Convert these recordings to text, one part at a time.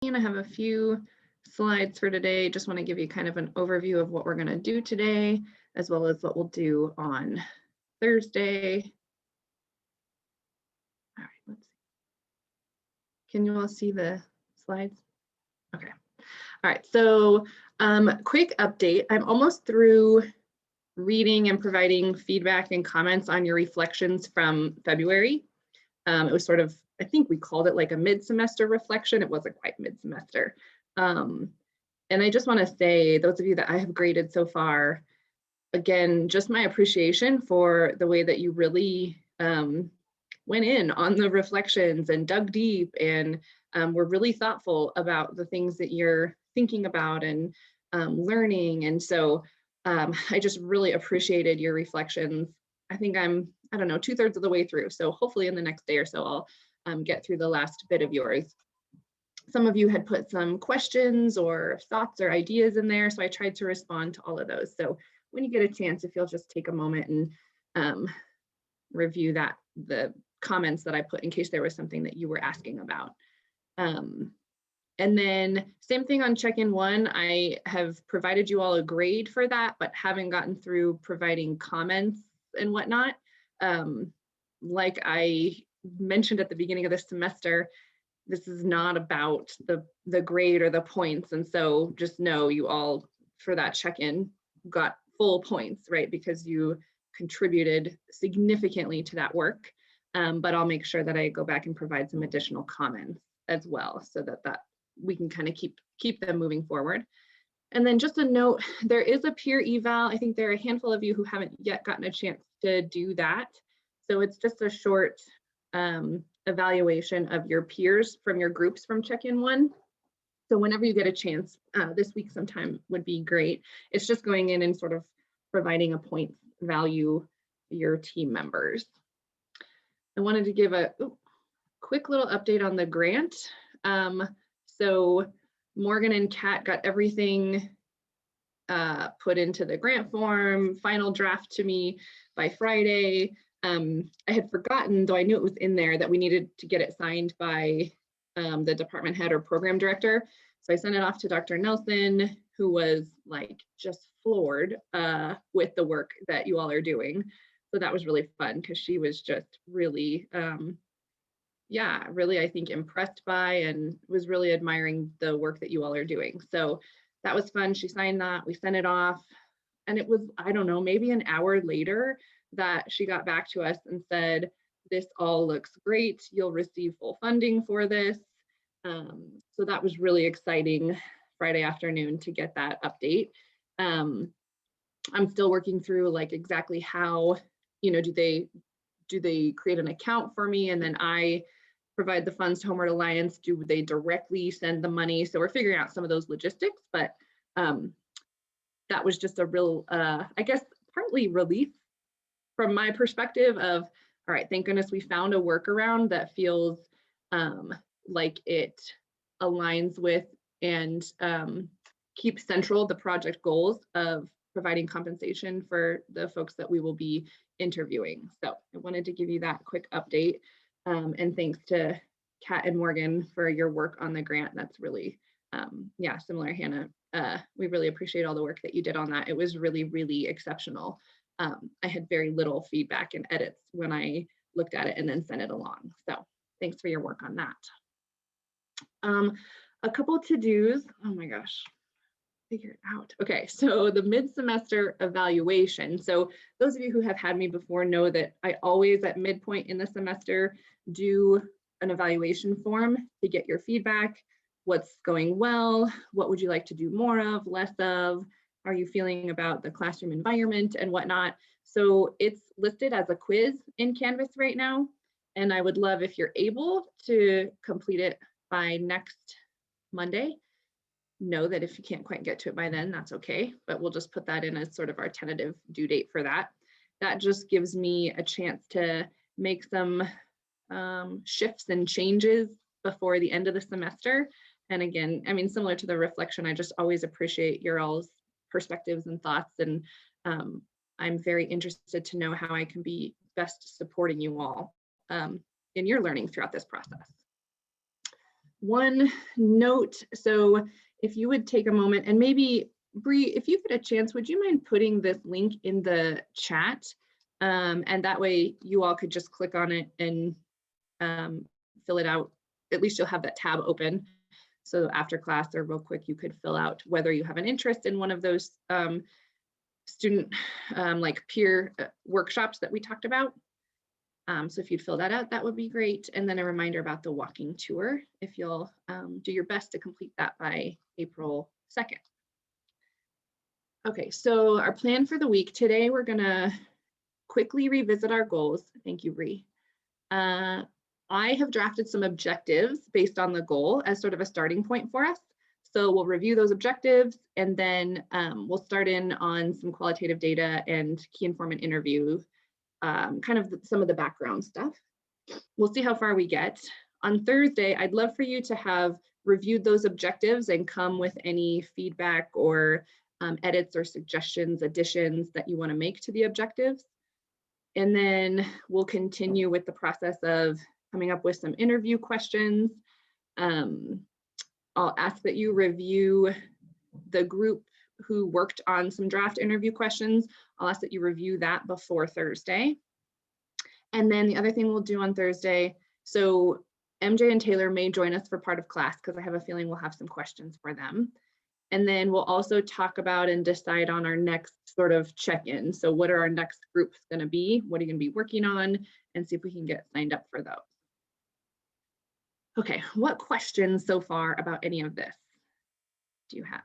I have a few slides for today. Just want to give you kind of an overview of what we're going to do today, as well as what we'll do on Thursday. All right, let's see. Can you all see the slides? Okay. All right, so quick update. I'm almost through reading and providing feedback and comments on your reflections from February. It was sort of, I think we called it like a mid-semester reflection. It wasn't quite mid-semester. And I just want to say, those of you that I have graded so far, again, just my appreciation for the way that you really went in on the reflections and dug deep and were really thoughtful about the things that you're thinking about and learning. And so I just really appreciated your reflections. I think I don't know, 2/3 of the way through. So hopefully in the next day or so, I'll get through the last bit of yours. Some of you had put some questions or thoughts or ideas in there, so I tried to respond to all of those. So when you get a chance, if you'll just take a moment and review the comments that I put in case there was something that you were asking about. And then same thing on check-in 1, I have provided you all a grade for that, but haven't gotten through providing comments and whatnot. Like I mentioned at the beginning of this semester, this is not about the grade or the points. And so just know you all for that check-in got full points, right? Because you contributed significantly to that work. But I'll make sure that I go back and provide some additional comments as well so that we can kind of keep them moving forward. And then just a note, there is a peer eval. I think there are a handful of you who haven't yet gotten a chance to do that. So it's just a short evaluation of your peers from your groups from check-in 1. So whenever you get a chance, this week sometime would be great. It's just going in and sort of providing a point value your team members. I wanted to give a quick little update on the grant. So Morgan and Kat got everything put into the grant form, final draft to me by Friday. I had forgotten, though I knew it was in there, that we needed to get it signed by the department head or program director. So I sent it off to Dr. Nelson, who was like just floored with the work that you all are doing. So that was really fun because she was just really, really, I think, impressed by and was really admiring the work that you all are doing. So that was fun. She signed that, we sent it off. And it was, I don't know, maybe an hour later that she got back to us and said, this all looks great. You'll receive full funding for this. So that was really exciting Friday afternoon to get that update. I'm still working through like exactly how, do they create an account for me and then I provide the funds to Homeward Alliance? Do they directly send the money? So we're figuring out some of those logistics, but that was just a real, I guess, partly relief from my perspective of, all right, thank goodness we found a workaround that feels like it aligns with and keeps central the project goals of providing compensation for the folks that we will be interviewing. So I wanted to give you that quick update. And thanks to Kat and Morgan for your work on the grant. That's really, similar, Hannah. We really appreciate all the work that you did on that. It was really, really exceptional. I had very little feedback and edits when I looked at it and then sent it along. So thanks for your work on that. A couple to-dos. Oh my gosh, figure it out. Okay, so the mid-semester evaluation. So those of you who have had me before know that I always at midpoint in the semester do an evaluation form to get your feedback. What's going well? What would you like to do more of, less of? How are you feeling about the classroom environment and whatnot? So it's listed as a quiz in Canvas right now. And I would love if you're able to complete it by next Monday. Know that if you can't quite get to it by then, that's okay, but we'll just put that in as sort of our tentative due date for that. That just gives me a chance to make some shifts and changes before the end of the semester. And again, I mean, similar to the reflection, I just always appreciate your all's perspectives and thoughts. And I'm very interested to know how I can be best supporting you all in your learning throughout this process. One note, so if you would take a moment and maybe Bree, if you get a chance, would you mind putting this link in the chat? And that way you all could just click on it and fill it out. At least you'll have that tab open. So after class or real quick, you could fill out whether you have an interest in one of those student like peer workshops that we talked about. So if you'd fill that out, that would be great. And then a reminder about the walking tour, if you'll do your best to complete that by April 2nd. Okay, so our plan for the week today, we're gonna quickly revisit our goals. Thank you, Bree. I have drafted some objectives based on the goal as sort of a starting point for us. So we'll review those objectives and then we'll start in on some qualitative data and key informant interview, kind of some of the background stuff. We'll see how far we get. On Thursday, I'd love for you to have reviewed those objectives and come with any feedback or edits or suggestions, additions that you want to make to the objectives. And then we'll continue with the process of coming up with some interview questions. I'll ask that you review the group who worked on some draft interview questions. I'll ask that you review that before Thursday. And then the other thing we'll do on Thursday, so MJ and Taylor may join us for part of class because I have a feeling we'll have some questions for them. And then we'll also talk about and decide on our next sort of check-in. So what are our next groups going to be? What are you going to be working on? And see if we can get signed up for those. Okay, what questions so far about any of this do you have?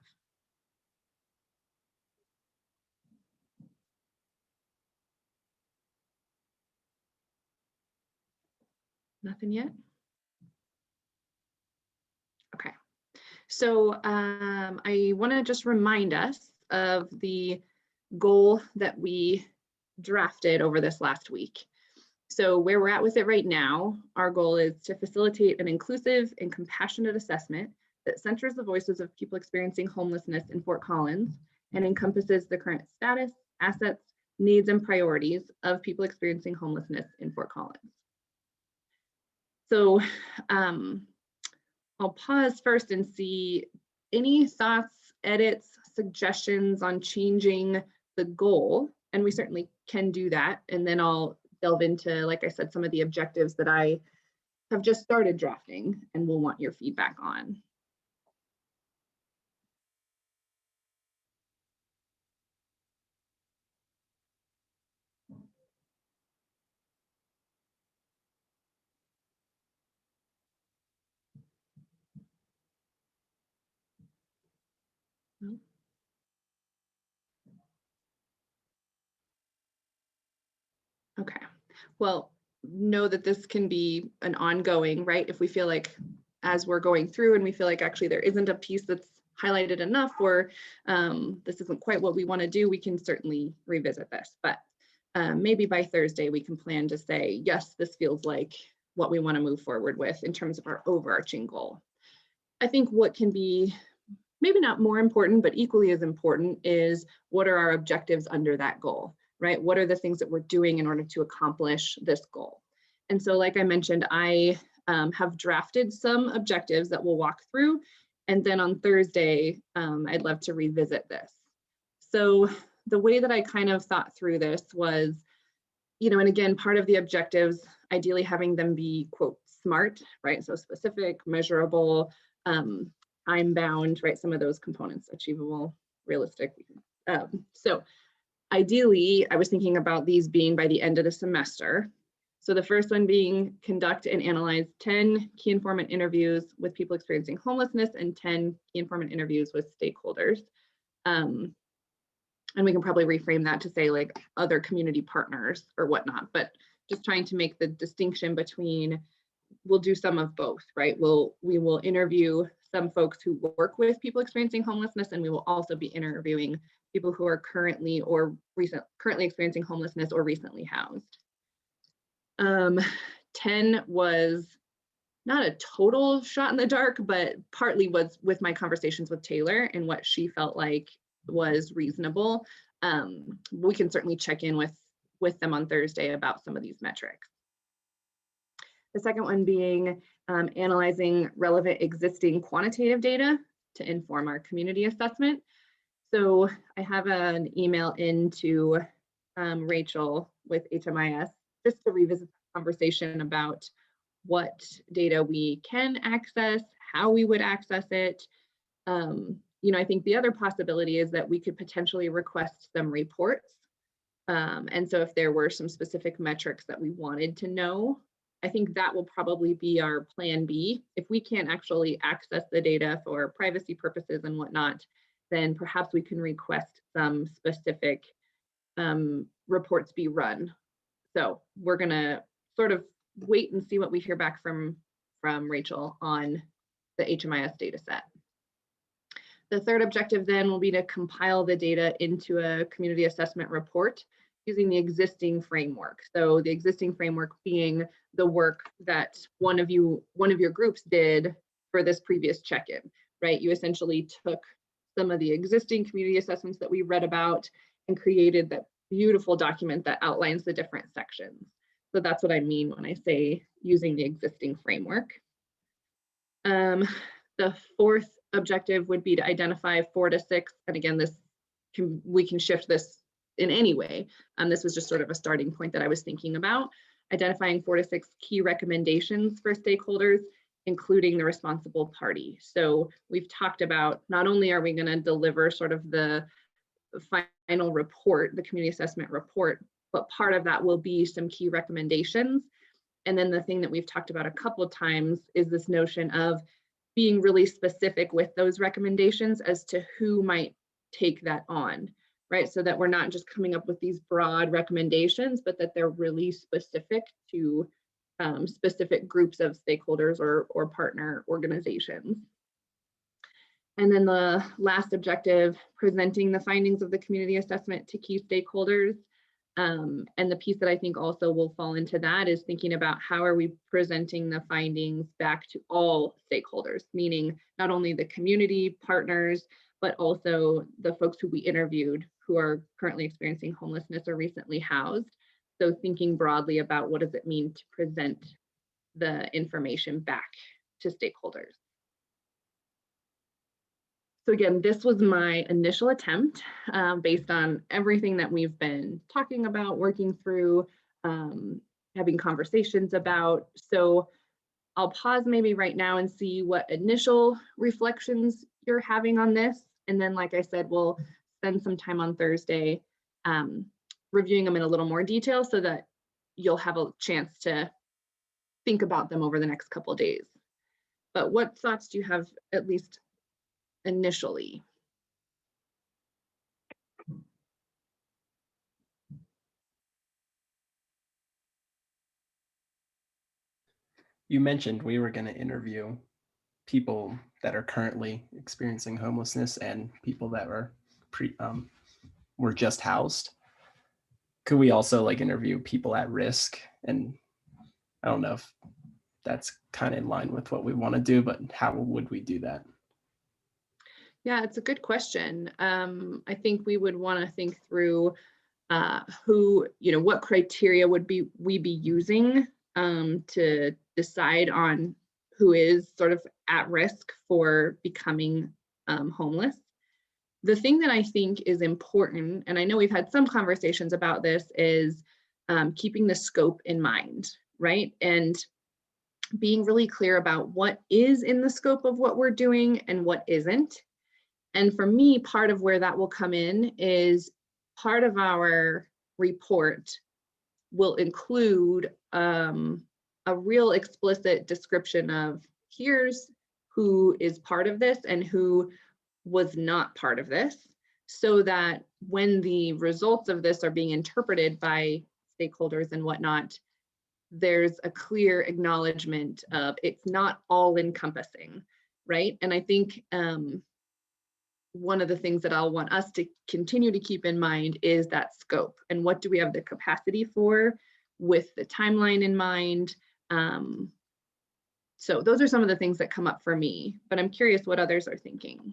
Nothing yet? Okay. So I want to just remind us of the goal that we drafted over this last week. So where we're at with it right now, our goal is to facilitate an inclusive and compassionate assessment that centers the voices of people experiencing homelessness in Fort Collins and encompasses the current status, assets, needs, and priorities of people experiencing homelessness in Fort Collins. So I'll pause first and see any thoughts, edits, suggestions on changing the goal. And we certainly can do that. And then I'll delve into, like I said, some of the objectives that I have just started drafting and we'll want your feedback on. Okay, well, know that this can be an ongoing, right? If we feel like as we're going through and we feel like actually there isn't a piece that's highlighted enough or this isn't quite what we want to do, we can certainly revisit this. But maybe by Thursday we can plan to say, yes, this feels like what we want to move forward with in terms of our overarching goal. I think what can be maybe not more important, but equally as important is what are our objectives under that goal, right? What are the things that we're doing in order to accomplish this goal? And so like I mentioned, I have drafted some objectives that we'll walk through. And then on Thursday, I'd love to revisit this. So the way that I kind of thought through this was, and again, part of the objectives, ideally having them be, quote, smart, right? So specific, measurable, time bound, right? Some of those components, achievable, realistic. So ideally, I was thinking about these being by the end of the semester. So the first one being conduct and analyze 10 key informant interviews with people experiencing homelessness and 10 key informant interviews with stakeholders. And we can probably reframe that to say like other community partners or whatnot, but just trying to make the distinction between, we'll do some of both, right? We will interview some folks who work with people experiencing homelessness, and we will also be interviewing people who are currently experiencing homelessness or recently housed. 10 was not a total shot in the dark, but partly was with my conversations with Taylor and what she felt like was reasonable. We can certainly check in with them on Thursday about some of these metrics. The second one being analyzing relevant existing quantitative data to inform our community assessment. So I have an email into Rachel with HMIS just to revisit the conversation about what data we can access, how we would access it. I think the other possibility is that we could potentially request some reports. And so if there were some specific metrics that we wanted to know, I think that will probably be our plan B. If we can't actually access the data for privacy purposes and whatnot, then perhaps we can request some specific reports be run. So we're gonna sort of wait and see what we hear back from Rachel on the HMIS data set. The third objective then will be to compile the data into a community assessment report using the existing framework. So the existing framework being the work that one of your groups did for this previous check-in, right? You essentially took some of the existing community assessments that we read about and created that beautiful document that outlines the different sections. So that's what I mean when I say using the existing framework. The fourth objective would be to identify 4 to 6, and again, we can shift this in any way. This was just sort of a starting point that I was thinking about, identifying 4 to 6 key recommendations for stakeholders, including the responsible party. So we've talked about not only are we going to deliver sort of the final report, the community assessment report, but part of that will be some key recommendations. And then the thing that we've talked about a couple of times is this notion of being really specific with those recommendations as to who might take that on, right? So that we're not just coming up with these broad recommendations, but that they're really specific to specific groups of stakeholders or partner organizations. And then the last objective, presenting the findings of the community assessment to key stakeholders. And the piece that I think also will fall into that is thinking about how are we presenting the findings back to all stakeholders, meaning not only the community partners, but also the folks who we interviewed who are currently experiencing homelessness or recently housed. So thinking broadly about what does it mean to present the information back to stakeholders. So again, this was my initial attempt based on everything that we've been talking about, working through, having conversations about. So I'll pause maybe right now and see what initial reflections you're having on this. And then, like I said, we'll spend some time on Thursday reviewing them in a little more detail so that you'll have a chance to think about them over the next couple of days. But what thoughts do you have, at least initially? You mentioned we were going to interview people that are currently experiencing homelessness and people that were just housed. Could we also like interview people at risk? And I don't know if that's kind of in line with what we want to do, but how would we do that? Yeah, it's a good question. I think we would want to think through who, what criteria would we be using to decide on who is sort of at risk for becoming homeless. The thing that I think is important, and I know we've had some conversations about this, is keeping the scope in mind, right? And being really clear about what is in the scope of what we're doing and what isn't. And for me, part of where that will come in is part of our report will include a real explicit description of here's who is part of this and who was not part of this, so that when the results of this are being interpreted by stakeholders and whatnot, there's a clear acknowledgement of it's not all encompassing, right? And I think one of the things that I'll want us to continue to keep in mind is that scope and what do we have the capacity for with the timeline in mind. So those are some of the things that come up for me, but I'm curious what others are thinking.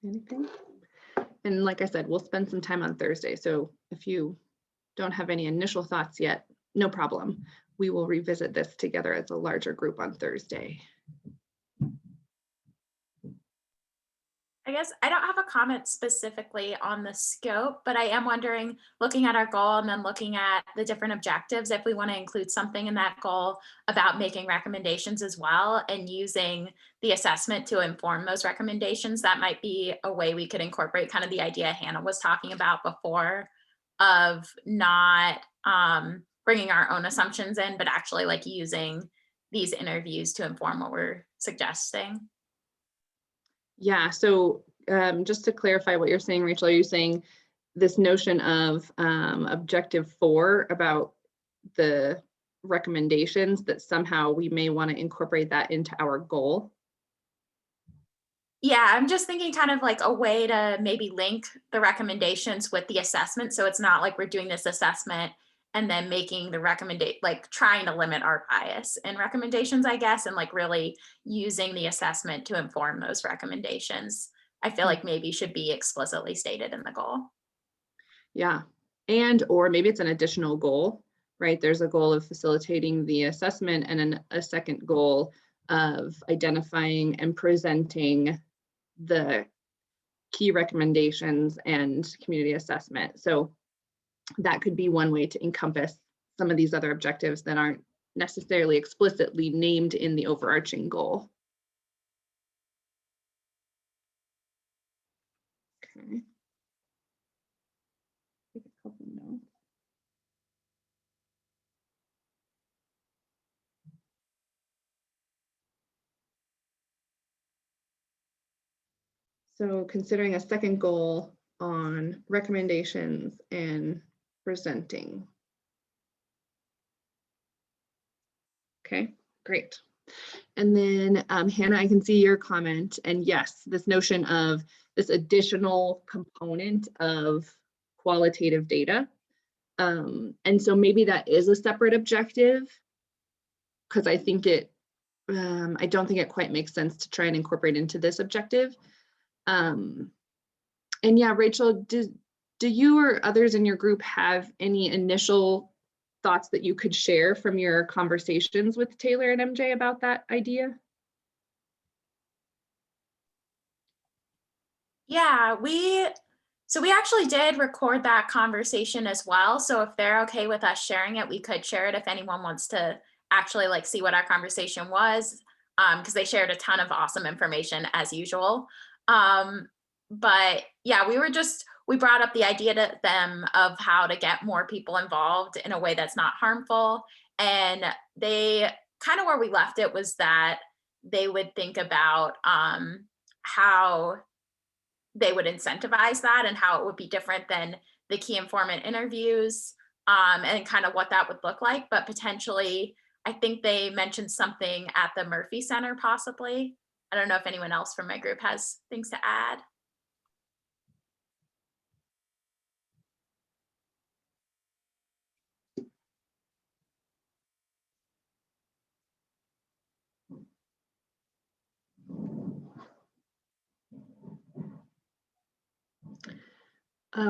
Anything? And like I said, we'll spend some time on Thursday. So if you don't have any initial thoughts yet, no problem. We will revisit this together as a larger group on Thursday. I guess I don't have a comment specifically on the scope, but I am wondering, looking at our goal and then looking at the different objectives, if we want to include something in that goal about making recommendations as well and using the assessment to inform those recommendations, that might be a way we could incorporate kind of the idea Hannah was talking about before of not bringing our own assumptions in, but actually like using these interviews to inform what we're suggesting. Yeah, so just to clarify what you're saying, Rachel, are you saying this notion of objective 4 about the recommendations that somehow we may want to incorporate that into our goal? Yeah, I'm just thinking kind of like a way to maybe link the recommendations with the assessment. So it's not like we're doing this assessment and then making the recommendation, like trying to limit our bias in recommendations, I guess, and like really using the assessment to inform those recommendations. I feel like maybe should be explicitly stated in the goal. Yeah, and or maybe it's an additional goal, right? There's a goal of facilitating the assessment and then a second goal of identifying and presenting the key recommendations and community assessment. So that could be one way to encompass some of these other objectives that aren't necessarily explicitly named in the overarching goal. Okay. Take a couple notes. So considering a second goal on recommendations and presenting. Okay, great. And then Hannah, I can see your comment. And yes, this notion of this additional component of qualitative data. And so maybe that is a separate objective, because I think I don't think it quite makes sense to try and incorporate into this objective. And yeah, Rachel, do you or others in your group have any initial thoughts that you could share from your conversations with Taylor and MJ about that idea? Yeah, we actually did record that conversation as well. So if they're okay with us sharing it, we could share it if anyone wants to actually like see what our conversation was, because they shared a ton of awesome information as usual. But yeah, we brought up the idea to them of how to get more people involved in a way that's not harmful. And they kind of, where we left it was that they would think about how they would incentivize that and how it would be different than the key informant interviews, and kind of what that would look like. But potentially, I think they mentioned something at the Murphy Center, possibly. I don't know if anyone else from my group has things to add.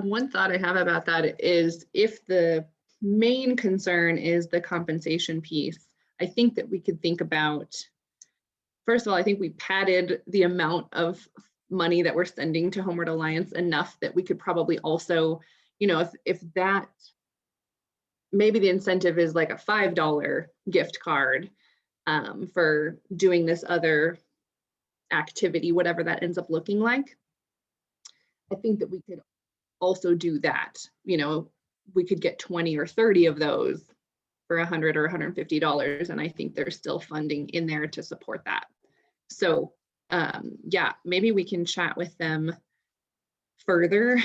One thought I have about that is if the main concern is the compensation piece, I think that we could think about, first of all, I think we padded the amount of money that we're sending to Homeward Alliance enough that we could probably also, if that, maybe the incentive is like a $5 gift card for doing this other activity, whatever that ends up looking like. I think that we could also do that. We could get 20 or 30 of those for $100 or $150, and I think there's still funding in there to support that. So yeah, maybe we can chat with them further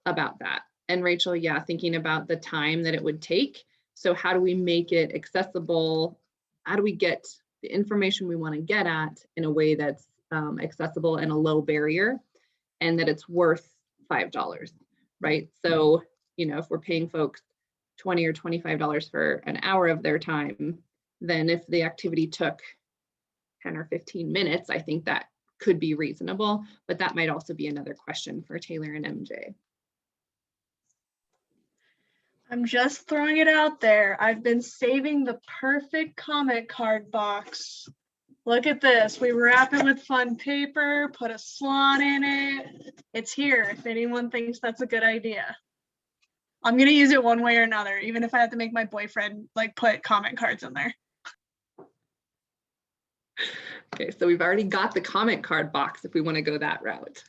about that. And Rachel, yeah, thinking about the time that it would take. So how do we make it accessible? How do we get the information we want to get at in a way that's accessible and a low barrier, and that it's worth $5, right? So, if we're paying folks $20 or $25 for an hour of their time, then if the activity took 10 or 15 minutes, I think that could be reasonable, but that might also be another question for Taylor and MJ. I'm just throwing it out there. I've been saving the perfect comment card box. Look at this. We wrap it with fun paper, put a slot in it. It's here if anyone thinks that's a good idea. I'm going to use it one way or another, even if I have to make my boyfriend like put comment cards in there. Okay, so we've already got the comment card box if we want to go that route.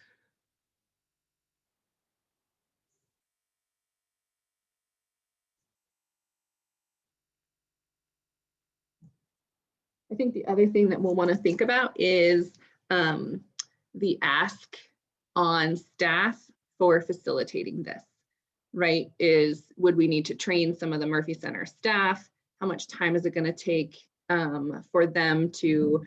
I think the other thing that we'll want to think about is the ask on staff for facilitating this, right? Would we need to train some of the Murphy Center staff? How much time is it going to take for them to,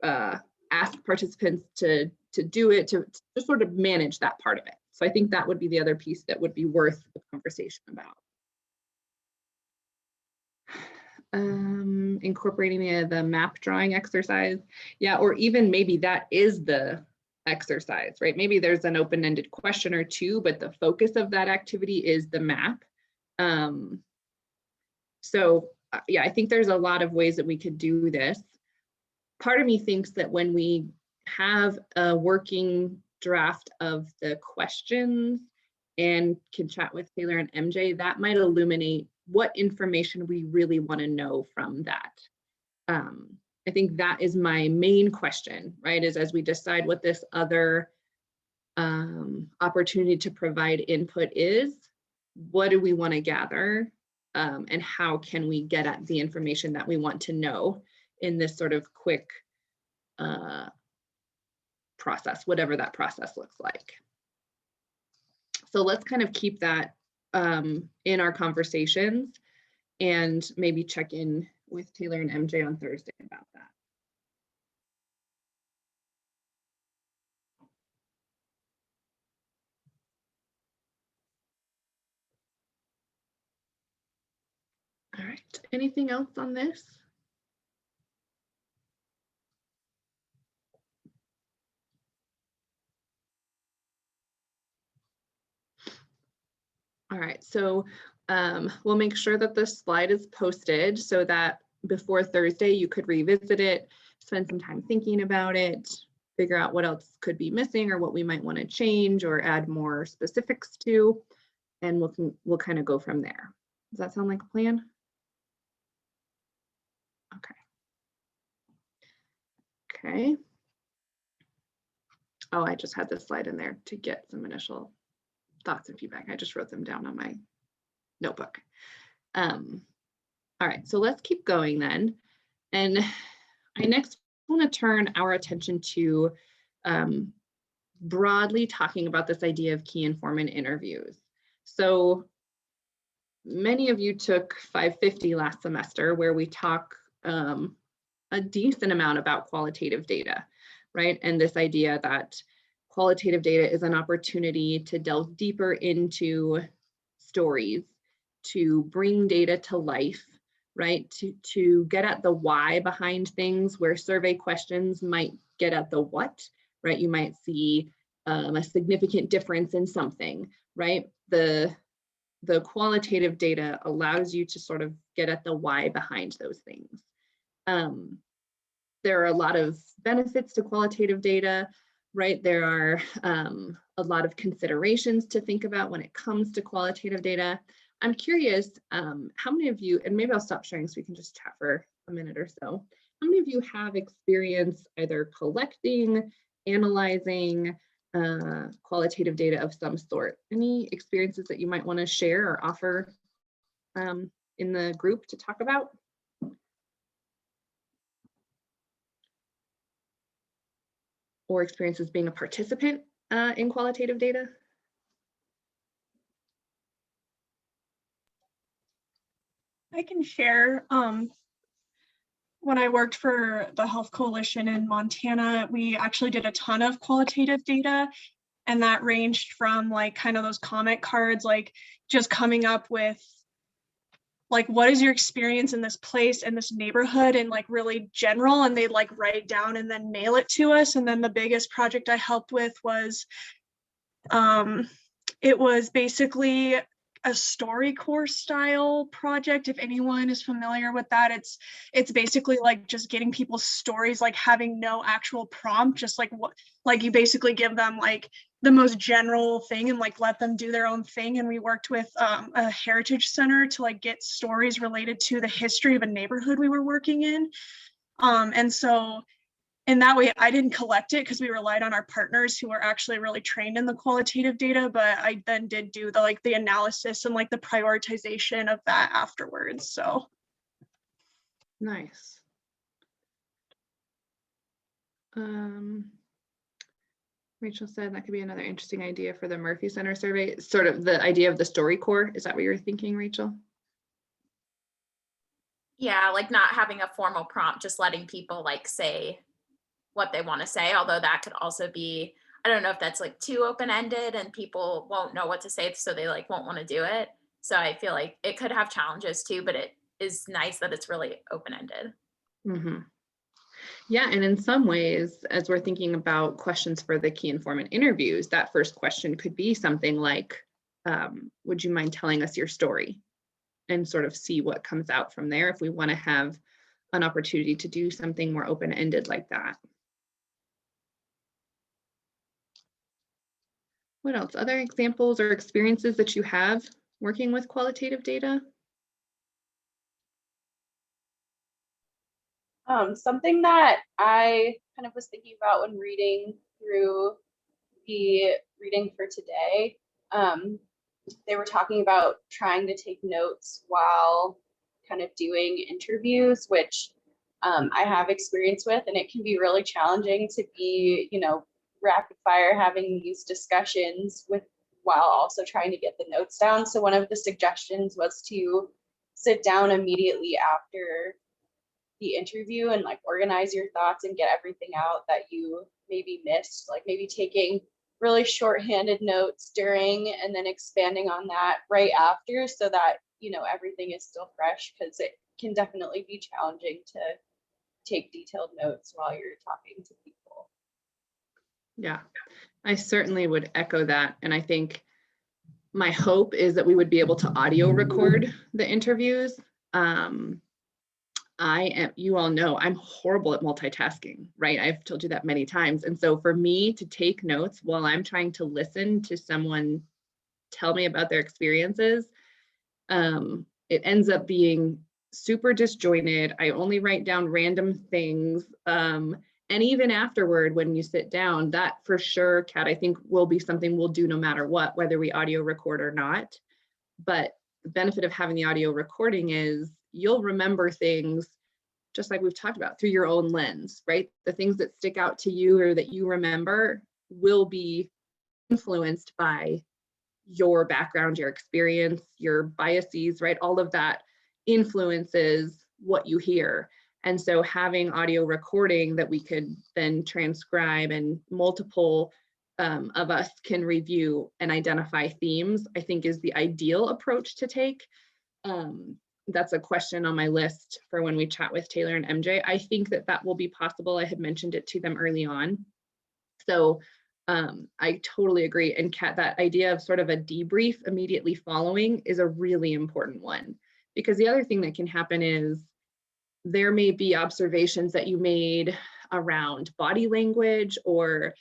ask participants to do it, to sort of manage that part of it? So I think that would be the other piece that would be worth the conversation about. Incorporating the map drawing exercise. Yeah, or even maybe that is the exercise, right? Maybe there's an open-ended question or two, but the focus of that activity is the map. Yeah, I think there's a lot of ways that we could do this. Part of me thinks that when we have a working draft of the questions and can chat with Taylor and MJ, that might illuminate what information we really want to know from that. I think that is my main question, right? Is as we decide what this other opportunity to provide input is, what do we want to gather? And how can we get at the information that we want to know in this sort of quick process, whatever that process looks like. So let's kind of keep that in our conversations and maybe check in with Taylor and MJ on Thursday about that. All right, anything else on this? All right, so we'll make sure that this slide is posted so that before Thursday you could revisit it, spend some time thinking about it, figure out what else could be missing or what we might want to change or add more specifics to, and we'll kind of go from there. Does that sound like a plan? Okay. Oh, I just had this slide in there to get some initial thoughts and feedback. I just wrote them down on my notebook. All right, so let's keep going then. And I next want to turn our attention to broadly talking about this idea of key informant interviews. So many of you took 550 last semester, where we talk a decent amount about qualitative data, right? And this idea that qualitative data is an opportunity to delve deeper into stories, to bring data to life, right? To get at the why behind things, where survey questions might get at the what, right? You might see a significant difference in something, right? The qualitative data allows you to sort of get at the why behind those things. There are a lot of benefits to qualitative data, right? There are a lot of considerations to think about when it comes to qualitative data. I'm curious, how many of you, and maybe I'll stop sharing so we can just chat for a minute or so. How many of you have experience either collecting, analyzing qualitative data of some sort? Any experiences that you might want to share or offer in the group to talk about? Or experiences being a participant in qualitative data? I can share. When I worked for the Health Coalition in Montana, we actually did a ton of qualitative data, and that ranged from like kind of those comment cards, like just coming up with like, what is your experience in this place and this neighborhood and like really general, and they'd like write down and then mail it to us. And then the biggest project I helped with was it was basically a StoryCorps style project. If anyone is familiar with that, it's basically like just getting people's stories, like having no actual prompt, just like what, like you basically give them like the most general thing and like let them do their own thing. And we worked with a heritage center to like get stories related to the history of a neighborhood we were working in. And so in that way, I didn't collect it because we relied on our partners who are actually really trained in the qualitative data, but I then did do the like the analysis and like the prioritization of that afterwards. So Nice. Rachel said that could be another interesting idea for the Murphy Center survey, sort of the idea of the StoryCorps. Is that what you're thinking, Rachel? Yeah, like not having a formal prompt, just letting people like say what they want to say, although that could also be, I don't know if that's like too open-ended and people won't know what to say, so they like won't want to do it. So I feel like it could have challenges too, but it is nice that it's really open-ended. Mm-hmm. Yeah, and in some ways, as we're thinking about questions for the key informant interviews, that first question could be something like, would you mind telling us your story? And sort of see what comes out from there if we want to have an opportunity to do something more open-ended like that. What else? Other examples or experiences that you have working with qualitative data? Something that I kind of was thinking about when reading through the reading for today, they were talking about trying to take notes while kind of doing interviews, which I have experience with, and it can be really challenging to be, you know, rapid fire having these discussions with while also trying to get the notes down. So one of the suggestions was to sit down immediately after the interview and like organize your thoughts and get everything out that you maybe missed, like maybe taking really shorthanded notes during and then expanding on that right after, so that, you know, everything is still fresh, because it can definitely be challenging to take detailed notes while you're talking to people. Yeah, I certainly would echo that. And I think my hope is that we would be able to audio record the interviews. You all know I'm horrible at multitasking, right? I've told you that many times. And so for me to take notes while I'm trying to listen to someone tell me about their experiences, it ends up being super disjointed. I only write down random things. And even afterward, when you sit down, that for sure, Kat, I think will be something we'll do no matter what, whether we audio record or not. But the benefit of having the audio recording is you'll remember things just like we've talked about through your own lens, right? The things that stick out to you or that you remember will be influenced by your background, your experience, your biases, right? All of that influences what you hear. And so having audio recording that we could then transcribe and multiple of us can review and identify themes, I think is the ideal approach to take. That's a question on my list for when we chat with Taylor and MJ. I think that that will be possible. I had mentioned it to them early on. So I totally agree. And Kat, that idea of sort of a debrief immediately following is a really important one, because the other thing that can happen is there may be observations that you made around body language or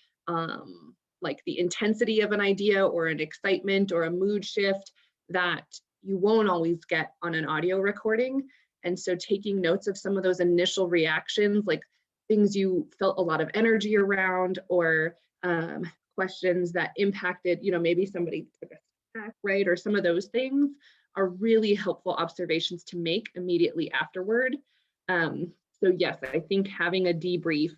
like the intensity of an idea or an excitement or a mood shift that you won't always get on an audio recording. And so taking notes of some of those initial reactions, like things you felt a lot of energy around, or questions that impacted, you know, maybe somebody took a step back, right? Or some of those things are really helpful observations to make immediately afterward. So yes, I think having a debrief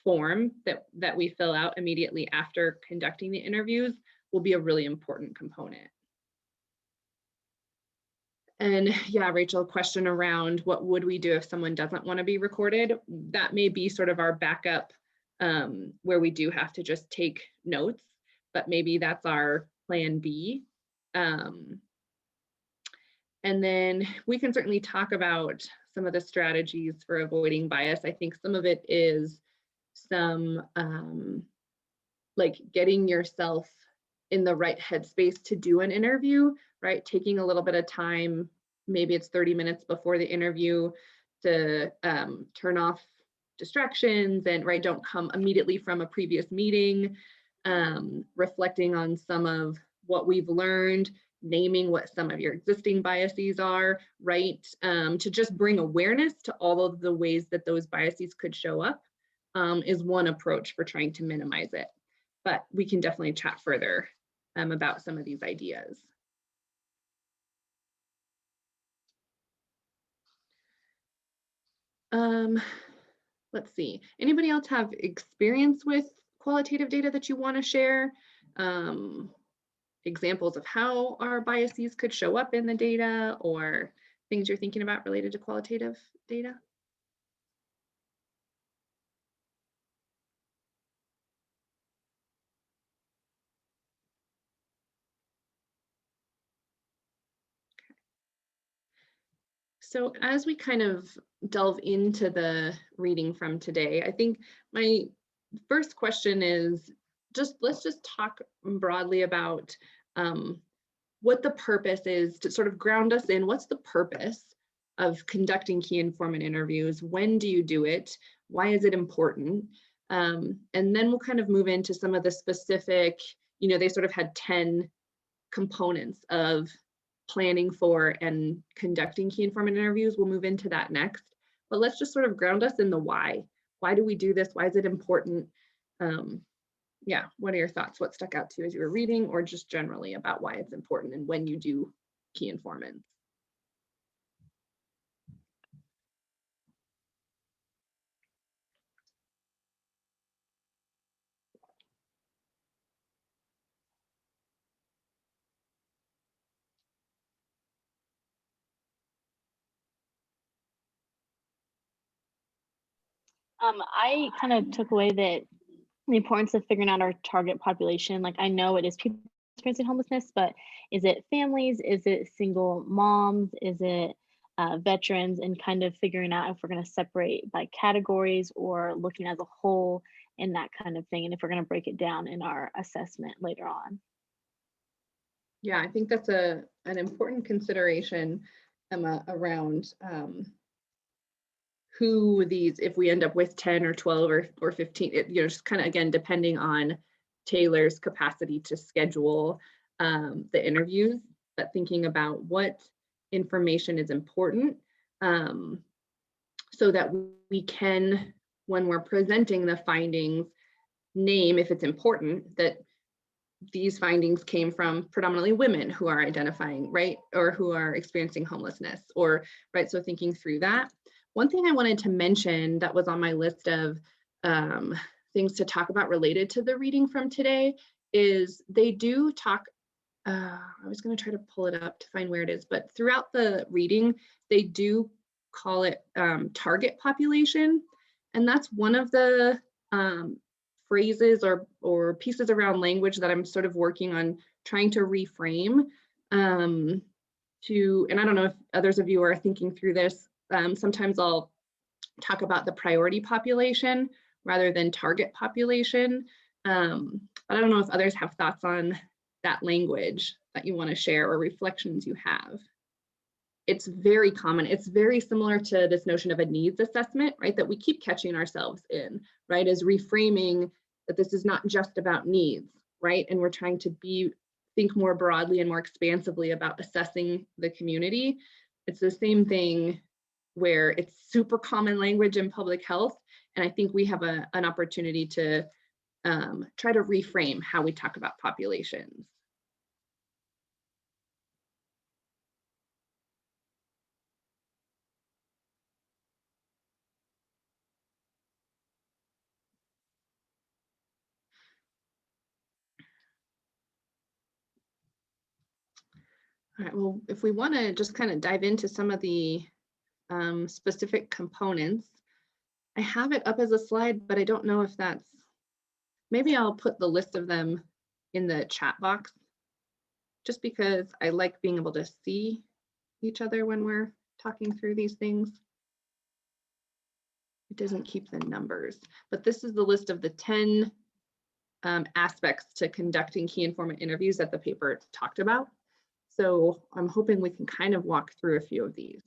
form that we fill out immediately after conducting the interviews will be a really important component. And yeah, Rachel, question around what would we do if someone doesn't want to be recorded? That may be sort of our backup where we do have to just take notes, but maybe that's our plan B. And then we can certainly talk about some of the strategies for avoiding bias. I think some of it is some like getting yourself in the right headspace to do an interview, right? Taking a little bit of time, maybe it's 30 minutes before the interview to turn off distractions and right, don't come immediately from a previous meeting, reflecting on some of what we've learned, naming what some of your existing biases are, right? To just bring awareness to all of the ways that those biases could show up is one approach for trying to minimize it. But we can definitely chat further about some of these ideas. Let's see, anybody else have experience with qualitative data that you want to share? Examples of how our biases could show up in the data or things you're thinking about related to qualitative data? So as we kind of delve into the reading from today, I think my first question is let's just talk broadly about what the purpose is, to sort of ground us in what's the purpose of conducting key informant interviews? When do you do it? Why is it important? And then we'll kind of move into some of the specific, they sort of had 10 components of planning for and conducting key informant interviews. We'll move into that next, but let's just sort of ground us in the why. Why do we do this? Why is it important? Yeah, what are your thoughts? What stuck out to you as you were reading, or just generally about why it's important and when you do key informants? I kind of took away that the importance of figuring out our target population. Like, I know it is people experiencing homelessness, but is it families? Is it single moms? Is it veterans? And kind of figuring out if we're going to separate by categories or looking as a whole and that kind of thing. And if we're going to break it down in our assessment later on. Yeah, I think that's an important consideration, Emma, around who these, if we end up with 10 or 12 or 15, just kind of, again, depending on Taylor's capacity to schedule the interviews, but thinking about what information is important so that we can, when we're presenting the findings, name, if it's important, that these findings came from predominantly women who are identifying, right, or who are experiencing homelessness, or, right, so thinking through that. One thing I wanted to mention that was on my list of things to talk about related to the reading from today is they do talk, I was going to try to pull it up to find where it is, but throughout the reading, they do call it target population. And that's one of the phrases or pieces around language that I'm sort of working on trying to reframe and I don't know if others of you are thinking through this. Sometimes I'll talk about the priority population rather than target population. But I don't know if others have thoughts on that language that you want to share or reflections you have. It's very common. It's very similar to this notion of a needs assessment, right? That we keep catching ourselves in, right? Is reframing that this is not just about needs, right? And we're trying to think more broadly and more expansively about assessing the community. It's the same thing where it's super common language in public health. And I think we have an opportunity to try to reframe how we talk about populations. All right, well, if we want to just kind of dive into some of the specific components, I have it up as a slide, but I don't know if that's, maybe I'll put the list of them in the chat box, just because I like being able to see each other when we're talking through these things. It doesn't keep the numbers, but this is the list of the 10 aspects to conducting key informant interviews that the paper talked about. So I'm hoping we can kind of walk through a few of these.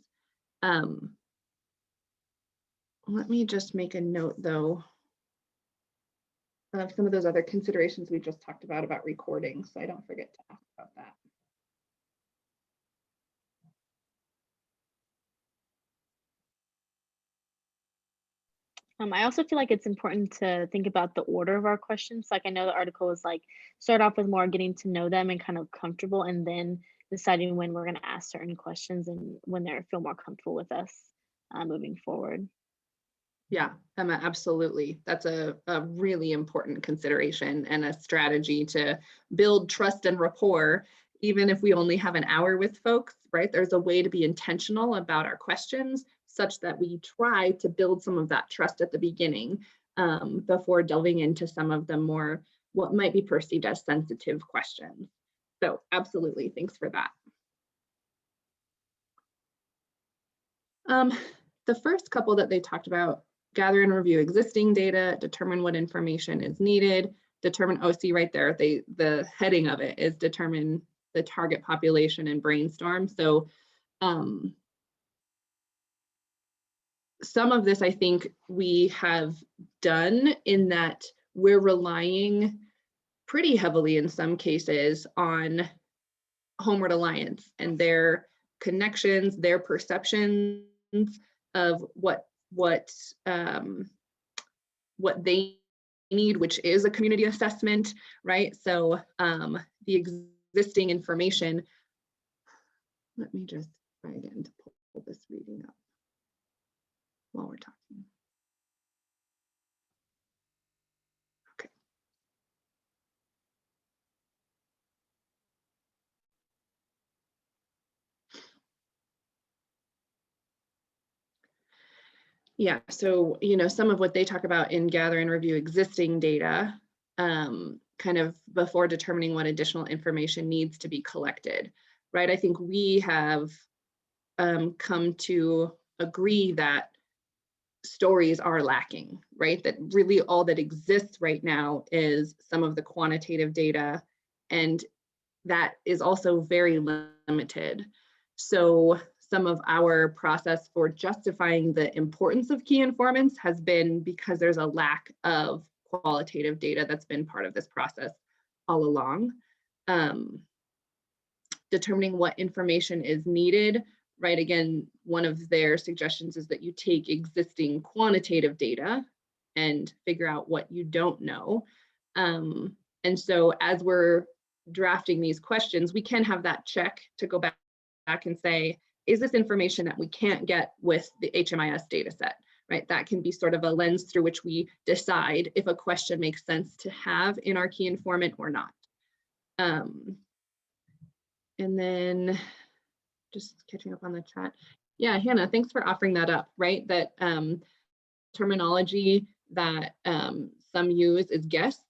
Let me just make a note though of some of those other considerations we just talked about recording, so I don't forget to ask about that. I also feel like it's important to think about the order of our questions. Like I know the article is like start off with more getting to know them and kind of comfortable, and then deciding when we're going to ask certain questions and when they feel more comfortable with us moving forward. Yeah, Emma, absolutely. That's a really important consideration and a strategy to build trust and rapport, even if we only have an hour with folks, right? There's a way to be intentional about our questions such that we try to build some of that trust at the beginning before delving into some of the more, what might be perceived as sensitive questions. So absolutely, thanks for that. The first couple that they talked about, gather and review existing data, determine what information is needed, determine, oh, see right there, the heading of it is determine the target population and brainstorm. So some of this I think we have done in that we're relying pretty heavily in some cases on Homeward Alliance and their connections, their perceptions of what they need, which is a community assessment, right? So the existing information, let me just try again to pull this reading up while we're talking. Okay. Yeah, so, some of what they talk about in gather and review existing data, kind of before determining what additional information needs to be collected, right? I think we have come to agree that stories are lacking, right? That really all that exists right now is some of the quantitative data, and that is also very limited. So some of our process for justifying the importance of key informants has been because there's a lack of qualitative data that's been part of this process all along. Determining what information is needed, right? Again, one of their suggestions is that you take existing quantitative data and figure out what you don't know. And so as we're drafting these questions, we can have that check to go back and say, is this information that we can't get with the HMIS data set, right? That can be sort of a lens through which we decide if a question makes sense to have in our key informant or not. And then just catching up on the chat. Yeah, Hannah, thanks for offering that up, right? That terminology that some use is guests,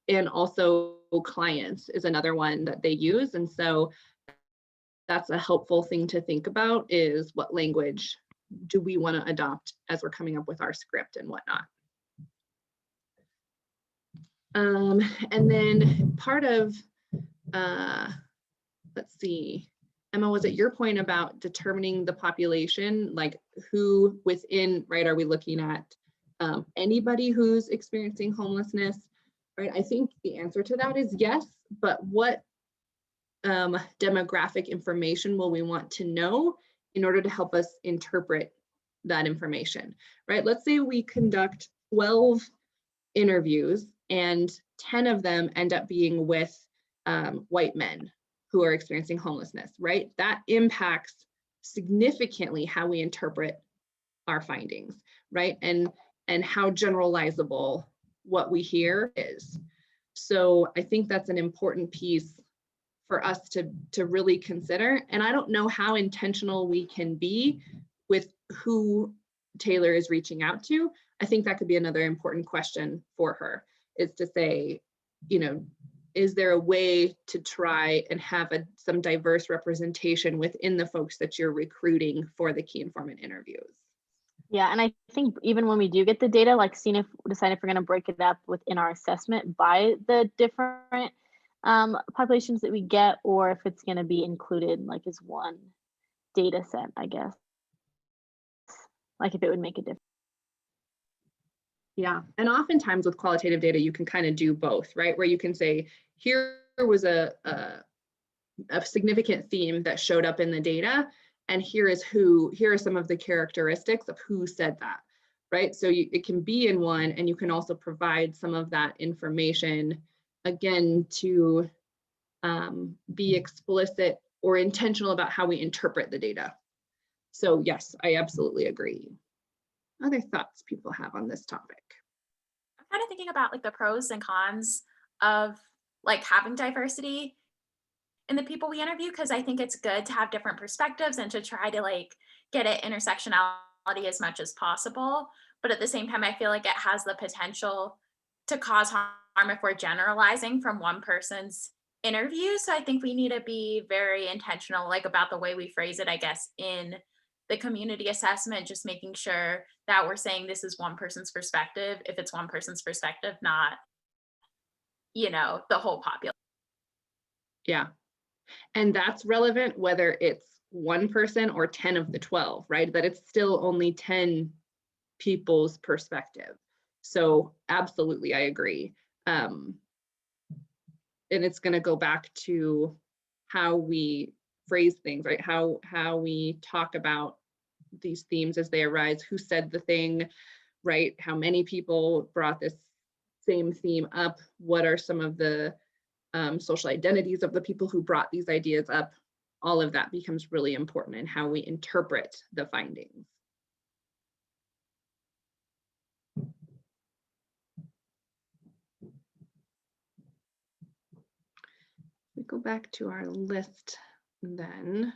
and also clients is another one that they use. And so that's a helpful thing to think about, is what language do we want to adopt as we're coming up with our script and whatnot. And then part of, let's see, Emma, was it your point about determining the population, like who within, right, are we looking at anybody who's experiencing homelessness, right? I think the answer to that is yes, but what demographic information will we want to know in order to help us interpret that information, right? Let's say we conduct 12 interviews and 10 of them end up being with white men who are experiencing homelessness, right? That impacts significantly how we interpret our findings, right? And how generalizable what we hear is. So I think that's an important piece for us to really consider. And I don't know how intentional we can be with who Taylor is reaching out to. I think that could be another important question for her, is to say, is there a way to try and have some diverse representation within the folks that you're recruiting for the key informant interviews? Yeah, and I think even when we do get the data, like decide if we're going to break it up within our assessment by the different populations that we get, or if it's going to be included like as one data set, I guess. Like if it would make a difference. Yeah, and oftentimes with qualitative data, you can kind of do both, right? Where you can say, here was a significant theme that showed up in the data, and here are some of the characteristics of who said that, right? So it can be in one, and you can also provide some of that information, again, to be explicit or intentional about how we interpret the data. So yes, I absolutely agree. Other thoughts people have on this topic? I'm kind of thinking about like the pros and cons of like having diversity in the people we interview, because I think it's good to have different perspectives and to try to like get at intersectionality as much as possible. But at the same time, I feel like it has the potential to cause harm if we're generalizing from one person's interview. So I think we need to be very intentional, like about the way we phrase it, I guess, in the community assessment, just making sure that we're saying this is one person's perspective, if it's one person's perspective, not, you know, the whole population. Yeah. And that's relevant whether it's one person or 10 of the 12, right? That it's still only 10 people's perspective. So absolutely, I agree. And it's going to go back to how we phrase things, right? How we talk about these themes as they arise, who said the thing, right? How many people brought this same theme up? What are some of the social identities of the people who brought these ideas up? All of that becomes really important in how we interpret the findings. We go back to our list then.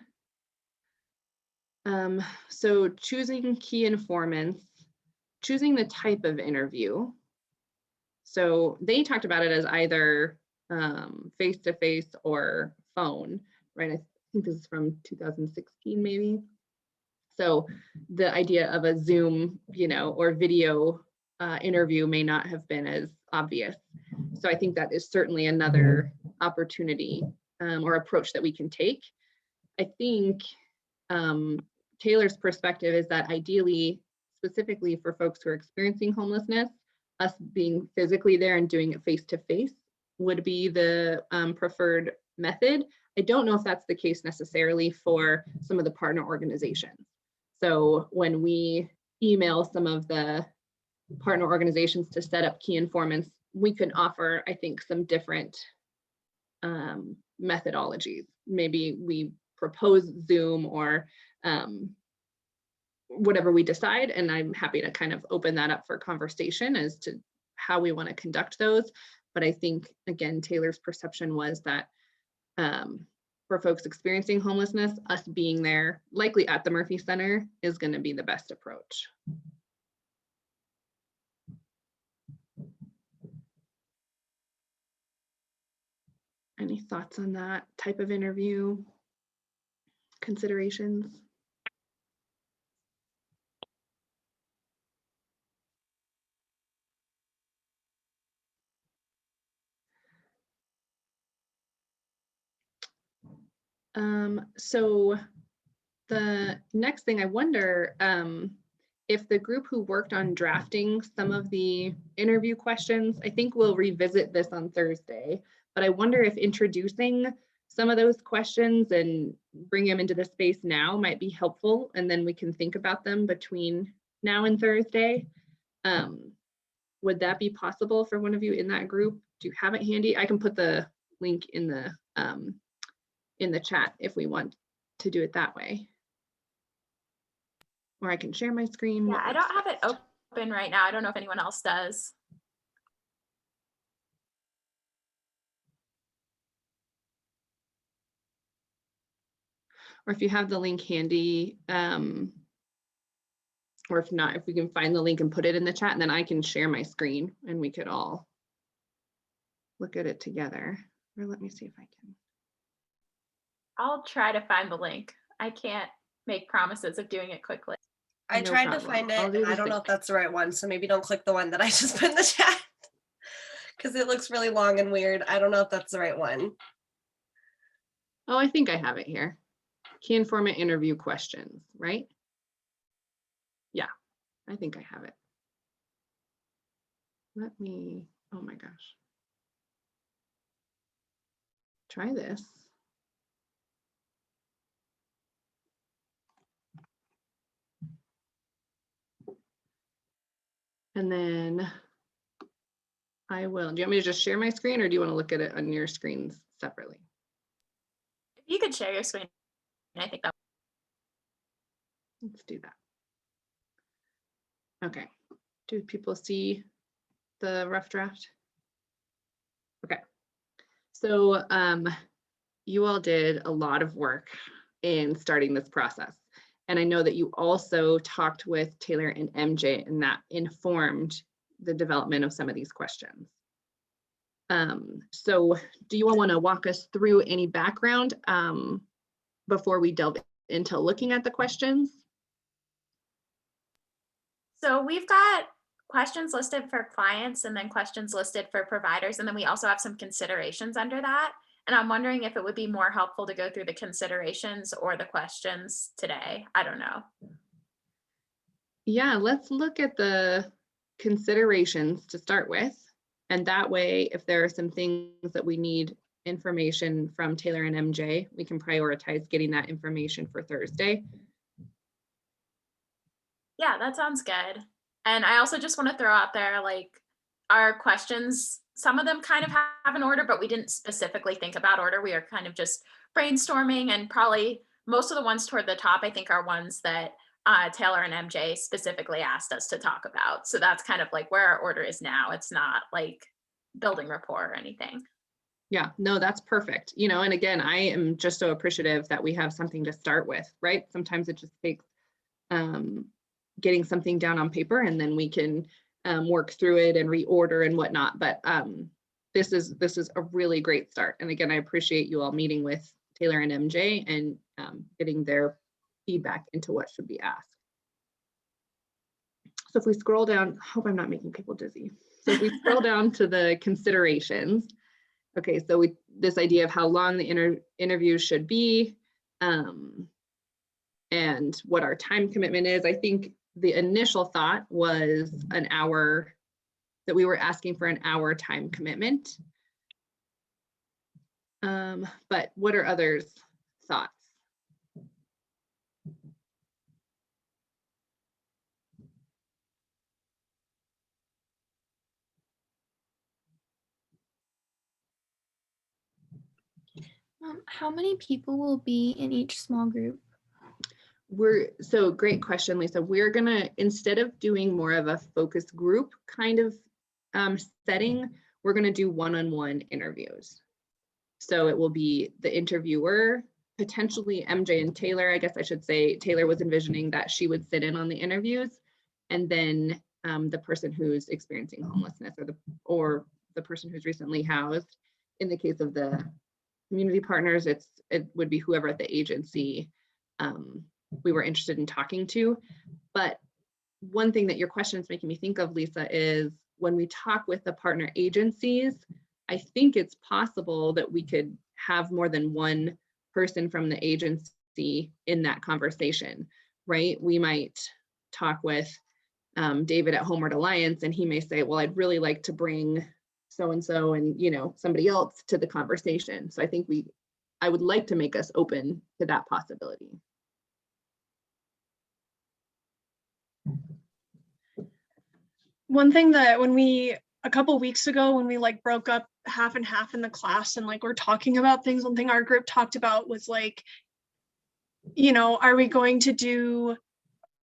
So choosing key informants, choosing the type of interview. So they talked about it as either face-to-face or phone, right? I think this is from 2016 maybe. So the idea of a Zoom, you know, or video interview may not have been as obvious. So I think that is certainly another opportunity or approach that we can take. I think Taylor's perspective is that ideally, specifically for folks who are experiencing homelessness, us being physically there and doing it face-to-face would be the preferred method. I don't know if that's the case necessarily for some of the partner organizations. So when we email some of the partner organizations to set up key informants, we could offer, I think, some different methodologies. Maybe we propose Zoom or whatever we decide, and I'm happy to kind of open that up for conversation as to how we want to conduct those. But I think, again, Taylor's perception was that for folks experiencing homelessness, us being there, likely at the Murphy Center, is going to be the best approach. Any thoughts on that type of interview? Considerations? So the next thing I wonder if the group who worked on drafting some of the interview questions, I think we'll revisit this on Thursday, but I wonder if introducing some of those questions and bring them into the space now might be helpful, and then we can think about them between now and Thursday. Would that be possible for one of you in that group? Do you have it handy? I can put the link in the chat if we want to do it that way. Or I can share my screen. Yeah, I don't have it open right now. I don't know if anyone else does. Or if you have the link handy, or if not, if we can find the link and put it in the chat, and then I can share my screen and we could all look at it together. Or let me see if I can. I'll try to find the link. I can't make promises of doing it quickly. I No tried to problem. find it, I'll do and the I don't know same. if that's the right one, so maybe don't click the one that I just put in the chat because it looks really long and weird. I don't know if that's the right one. Oh, I think I have it here. Key informant interview questions, right? Yeah, I think I have it. Let me, oh my gosh. Try this. And then I will, do you want me to just share my screen or do you want to look at it on your screens separately? If you could share your screen, I think that. Let's do that. Okay, do people see the rough draft? Okay, so you all did a lot of work in starting this process. And I know that you also talked with Taylor and MJ, and that informed the development of some of these questions. So do you all want to walk us through any background before we delve into looking at the questions? So we've got questions listed for clients and then questions listed for providers. And then we also have some considerations under that. And I'm wondering if it would be more helpful to go through the considerations or the questions today. I don't know. Yeah, let's look at the considerations to start with. And that way, if there are some things that we need information from Taylor and MJ, we can prioritize getting that information for Thursday. Yeah, that sounds good. And I also just want to throw out there, like, our questions, some of them kind of have an order, but we didn't specifically think about order. We are kind of just brainstorming, and probably most of the ones toward the top, I think, are ones that Taylor and MJ specifically asked us to talk about. So that's kind of like where our order is now. It's not like building rapport or anything. Yeah, no, that's perfect. You know, and again, I am just so appreciative that we have something to start with, right? Sometimes it just takes getting something down on paper, and then we can work through it and reorder and whatnot. But this is a really great start. And again, I appreciate you all meeting with Taylor and MJ and getting their feedback into what should be asked. So if we scroll down, I hope I'm not making people dizzy. So if we scroll down to the considerations, okay, so this idea of how long the interview should be and what our time commitment is, I think the initial thought was an hour, that we were asking for an hour time commitment. But what are others' thoughts? How many people will be in each small group? So great question, Lisa. We're gonna, instead of doing more of a focus group kind of setting, we're gonna do one-on-one interviews. So it will be the interviewer, potentially MJ and Taylor. I guess I should say Taylor was envisioning that she would sit in on the interviews, and then the person who's experiencing homelessness, or the person who's recently housed. In the case of the community partners, it would be whoever at the agency we were interested in talking to. But one thing that your question is making me think of, Lisa, is when we talk with the partner agencies, I think it's possible that we could have more than one person from the agency in that conversation, right? We might talk with David at Homeward Alliance, and he may say, well, I'd really like to bring so-and-so and, you know, somebody else to the conversation. So I think I would like to make us open to that possibility. One thing that a couple weeks ago, when we like broke up half and half in the class and like we're talking about things, one thing our group talked about was like, you know, are we going to do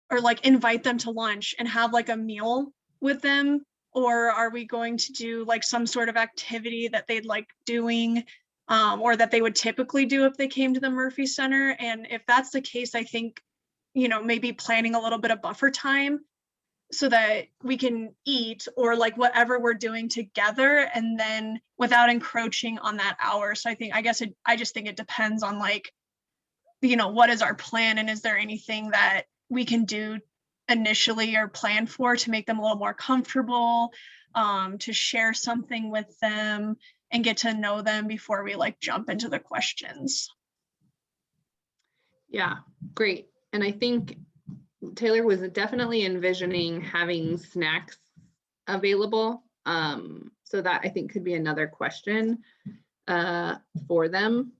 or like invite them to lunch and have like a meal with them? Or are we going to do like some sort of activity that they'd like doing or that they would typically do if they came to the Murphy Center? And if that's the case, I think, you know, maybe planning a little bit of buffer time so that we can eat or like whatever we're doing together, and then without encroaching on that hour. So I just think it depends on like, what is our plan, and is there anything that we can do initially or plan for to make them a little more comfortable, to share something with them and get to know them before we like jump into the questions. Yeah, great. And I think Taylor was definitely envisioning having snacks available. So that I think could be another question for them,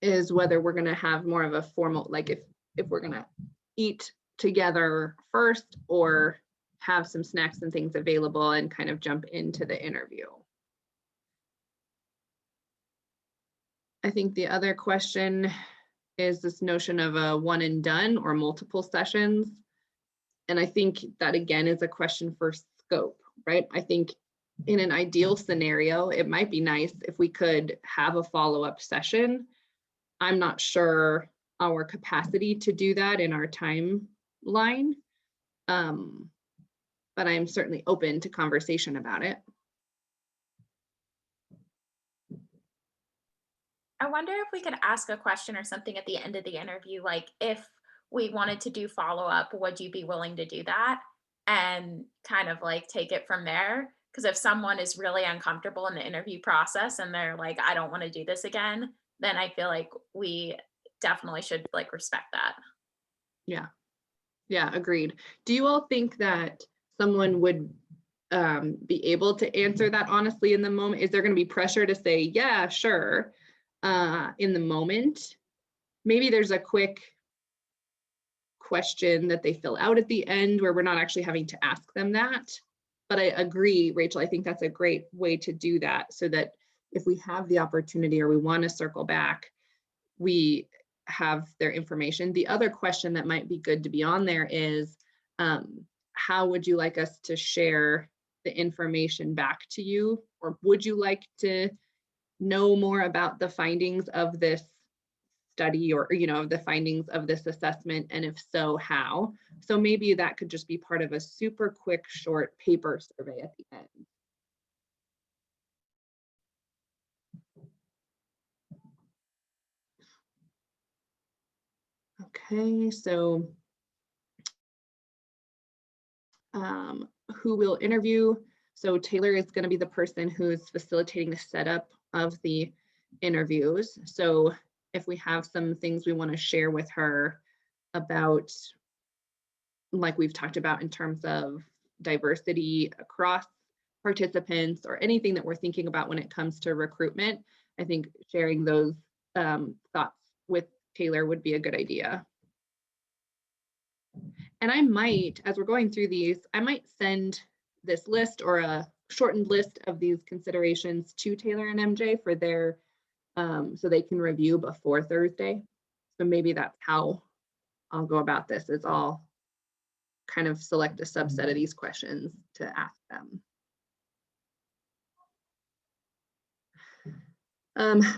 is whether we're going to have more of a formal, like if we're going to eat together first or have some snacks and things available and kind of jump into the interview. I think the other question is this notion of a one and done or multiple sessions. And I think that again is a question for scope, right? I think in an ideal scenario, it might be nice if we could have a follow-up session. I'm not sure our capacity to do that in our timeline, but I'm certainly open to conversation about it. I wonder if we could ask a question or something at the end of the interview, like if we wanted to do follow-up, would you be willing to do that? And kind of like take it from there. Because if someone is really uncomfortable in the interview process and they're like, I don't want to do this again, then I feel like we definitely should like respect that. Yeah. Yeah, agreed. Do you all think that someone would be able to answer that honestly in the moment? Is there going to be pressure to say, yeah, sure, in the moment? Maybe there's a quick question that they fill out at the end where we're not actually having to ask them that. But I agree, Rachel, I think that's a great way to do that, so that if we have the opportunity or we want to circle back, we have their information. The other question that might be good to be on there is, how would you like us to share the information back to you? Or would you like to know more about the findings of this study, or the findings of this assessment, and if so, how? So maybe that could just be part of a super quick short paper survey at the end. Okay, so who will interview? So Taylor is going to be the person who's facilitating the setup of the interviews. So if we have some things we want to share with her about, like we've talked about in terms of diversity across participants, or anything that we're thinking about when it comes to recruitment, I think sharing those thoughts with Taylor would be a good idea. And I might, as we're going through these, I might send this list or a shortened list of these considerations to Taylor and MJ for their, so they can review before Thursday. So maybe that's how I'll go about this, is I'll kind of select a subset of these questions to ask them.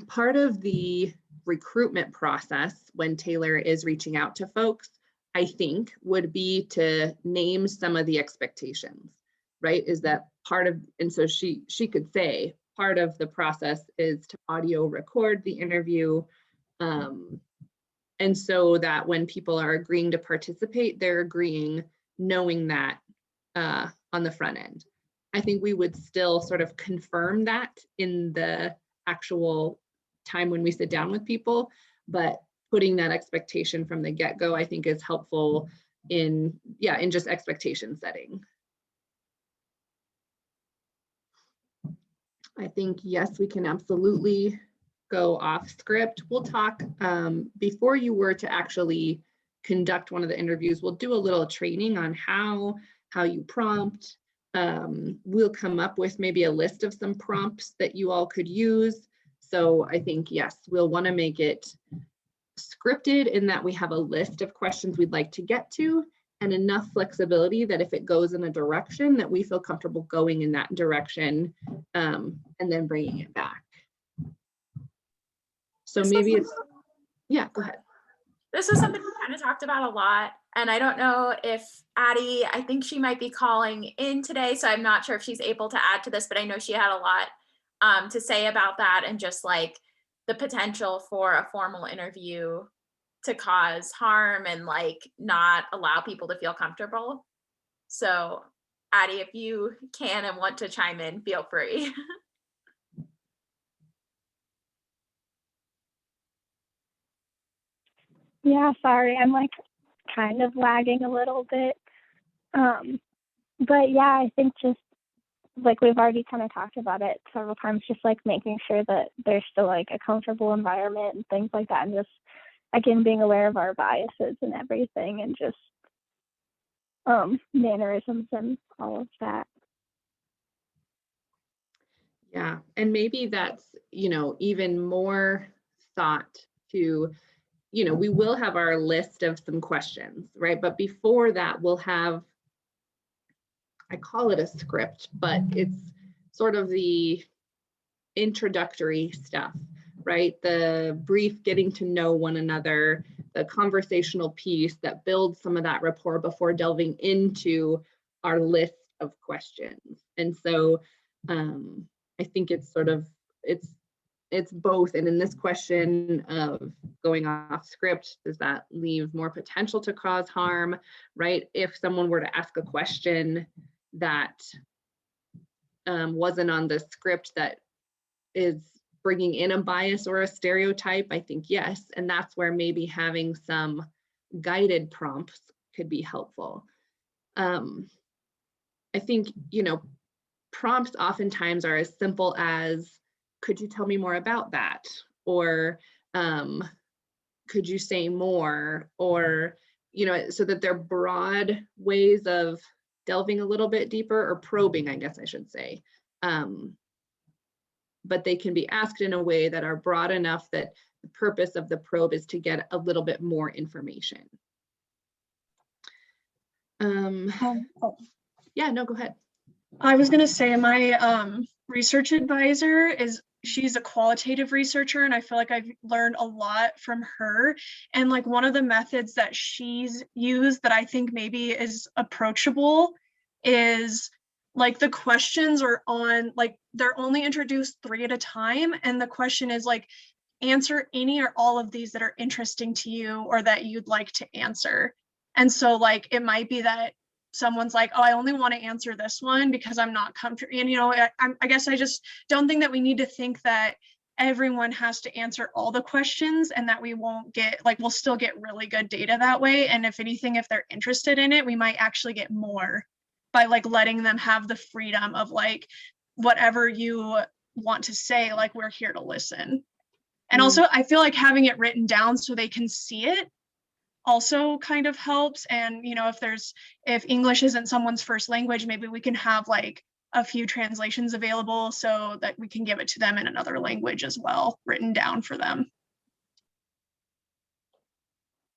Part of the recruitment process when Taylor is reaching out to folks, I think, would be to name some of the expectations, right? Is that part of, and so she could say, part of the process is to audio record the interview. And so that when people are agreeing to participate, they're agreeing knowing that on the front end. I think we would still sort of confirm that in the actual time when we sit down with people, but putting that expectation from the get-go, I think, is helpful in just expectation setting. I think, yes, we can absolutely go off script. We'll talk before you were to actually conduct one of the interviews, we'll do a little training on how you prompt. We'll come up with maybe a list of some prompts that you all could use. So I think, yes, we'll want to make it scripted in that we have a list of questions we'd like to get to, and enough flexibility that if it goes in a direction that we feel comfortable going in that direction, and then bringing it back. So maybe it's, yeah, go ahead. This is something we kind of talked about a lot And I don't know if Addie, I think she might be calling in today, so I'm not sure if she's able to add to this, but I know she had a lot to say about that and just like the potential for a formal interview to cause harm and like not allow people to feel comfortable. So Addie, if you can and want to chime in, feel free. Yeah, sorry, I'm like kind of lagging a little bit. But yeah, I think just like we've already kind of talked about it several times, just like making sure that there's still like a comfortable environment and things like that. And just again, being aware of our biases and everything and just mannerisms and all of that. Yeah, and maybe that's, even more thought to, we will have our list of some questions, right? But before that, we'll have, I call it a script, but it's sort of the introductory stuff, right? The brief getting to know one another, the conversational piece that builds some of that rapport before delving into our list of questions. And so I think it's sort of, it's both. And in this question of going off script, does that leave more potential to cause harm, right? If someone were to ask a question that wasn't on the script that is bringing in a bias or a stereotype, I think yes. And that's where maybe having some guided prompts could be helpful. I think, prompts oftentimes are as simple as, could you tell me more about that? Or could you say more? Or, so that they're broad ways of delving a little bit deeper, or probing, I guess I should say. But they can be asked in a way that are broad enough that the purpose of the probe is to get a little bit more information. Yeah, no, go ahead. I was going to say my research advisor she's a qualitative researcher, and I feel like I've learned a lot from her. And like one of the methods that she's used that I think maybe is approachable is like the questions are on, like they're only introduced 3 at a time. And the question is like, answer any or all of these that are interesting to you or that you'd like to answer. And so like, it might be that someone's like, oh, I only want to answer this one because I'm not comfortable. And, I guess I just don't think that we need to think that everyone has to answer all the questions and that we won't get, like, we'll still get really good data that way. And if anything, if they're interested in it, we might actually get more by like letting them have the freedom of like, whatever you want to say, like, we're here to listen. And also I feel like having it written down so they can see it also kind of helps. And if English isn't someone's first language, maybe we can have like a few translations available so that we can give it to them in another language as well, written down for them.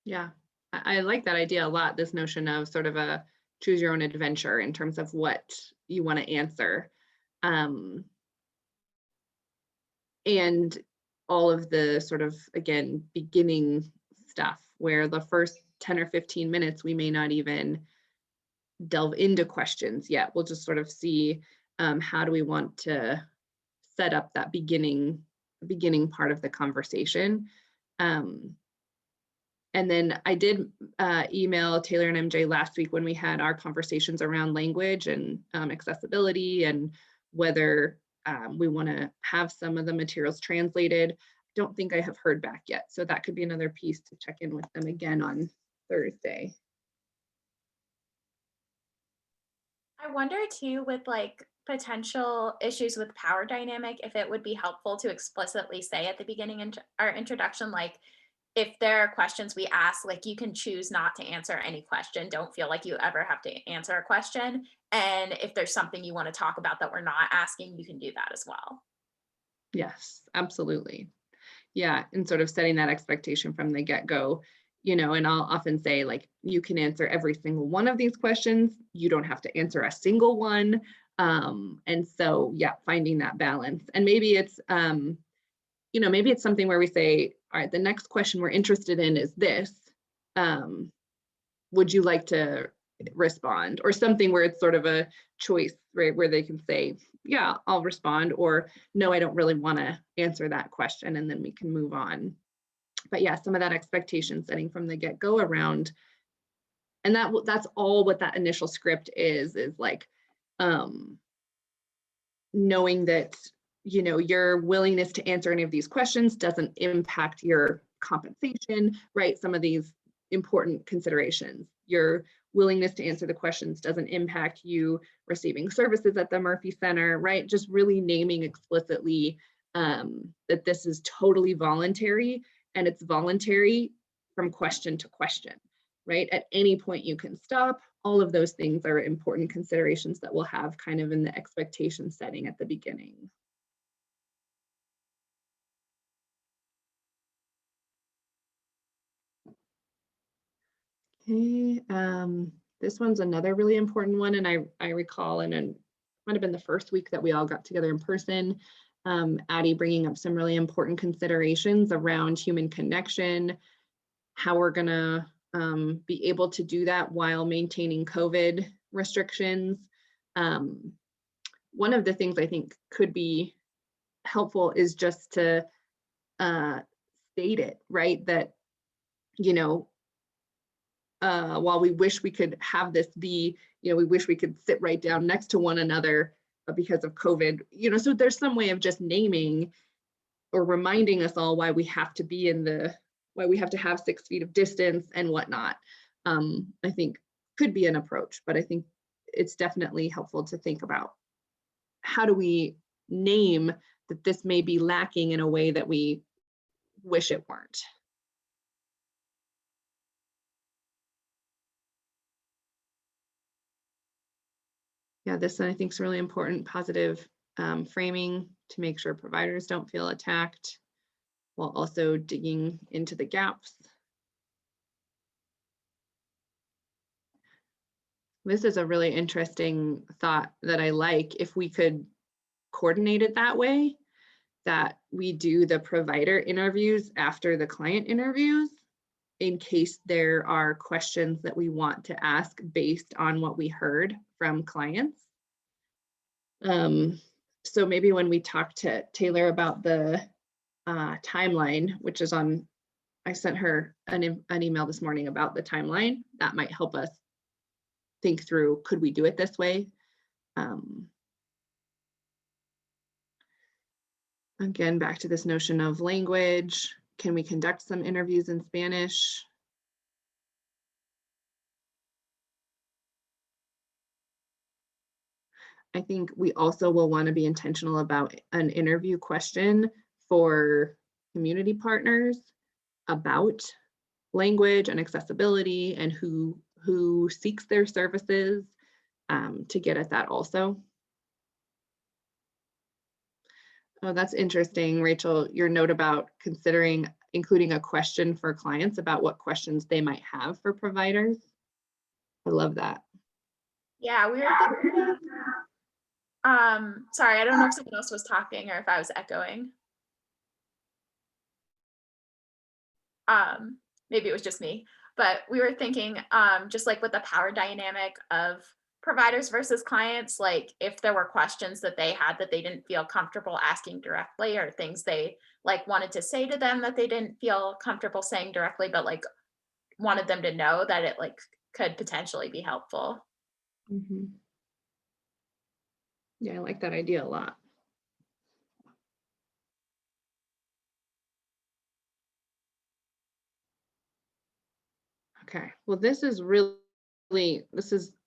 Yeah, I like that idea a lot, this notion of sort of a choose your own adventure in terms of what you want to answer. And all of the sort of, again, beginning stuff where the first 10 or 15 minutes, we may not even delve into questions yet. We'll just sort of see how do we want to set up that beginning part of the conversation. And then I did email Taylor and MJ last week when we had our conversations around language and accessibility and whether we want to have some of the materials translated. Don't think I have heard back yet. So that could be another piece to check in with them again on Thursday. I wonder too, with like potential issues with power dynamic, if it would be helpful to explicitly say at the beginning in our introduction, like if there are questions we ask, like you can choose not to answer any question. Don't feel like you ever have to answer a question. And if there's something you want to talk about that we're not asking, you can do that as well. Yes, absolutely. Yeah, and sort of setting that expectation from the get-go, and I'll often say, like, you can answer every single one of these questions. You don't have to answer a single one. And so, yeah, finding that balance. And maybe it's, maybe it's something where we say, all right, the next question we're interested in is this. would you like to respond, or something where it's sort of a choice, right? Where they can say, yeah, I'll respond, or no, I don't really want to answer that question, and then we can move on. But yeah, some of that expectation setting from the get-go around, and that's all what that initial script is like, knowing that, you know, your willingness to answer any of these questions doesn't impact your compensation, right? Some of these important considerations. Your willingness to answer the questions doesn't impact you receiving services at the Murphy Center, right? Just really naming explicitly that this is totally voluntary, and it's voluntary from question to question, right? At any point you can stop. All of those things are important considerations that we'll have kind of in the expectation setting at the beginning. Okay, this one's another really important one, and I recall, and it might have been the first week that we all got together in person, Addie bringing up some really important considerations around human connection, how we're gonna be able to do that while maintaining COVID restrictions. One of the things I think could be helpful is just to state it, right? That, you know, while we wish we could have this be, you know, we wish we could sit right down next to one another because of COVID, you know, so there's some way of just naming or reminding us all why we have to be why we have to have 6 feet of distance and whatnot. I think could be an approach, but I think it's definitely helpful to think about how do we name that this may be lacking in a way that we wish it weren't. Yeah, this I think is really important, positive framing to make sure providers don't feel attacked while also digging into the gaps. This is a really interesting thought that I like. If we could coordinate it that way, that we do the provider interviews after the client interviews, in case there are questions that we want to ask based on what we heard from clients. So maybe when we talk to Taylor about the timeline, which is on, I sent her an email this morning about the timeline, that might help us think through, could we do it this way? Again, back to this notion of language. Can we conduct some interviews in Spanish? I think we also will want to be intentional about an interview question for community partners about language and accessibility and who seeks their services, to get at that also. Oh, that's interesting, Rachel, your note about considering including a question for clients about what questions they might have for providers. I love that. Yeah, we were thinking, sorry, I don't know if someone else was talking or if I was echoing. Maybe it was just me, but we were thinking, just like with the power dynamic of providers versus clients, like if there were questions that they had that they didn't feel comfortable asking directly, or things they like wanted to say to them that they didn't feel comfortable saying directly, but like wanted them to know that it like could potentially be helpful. Mm-hmm. Yeah, I like that idea a lot. Okay, well, this is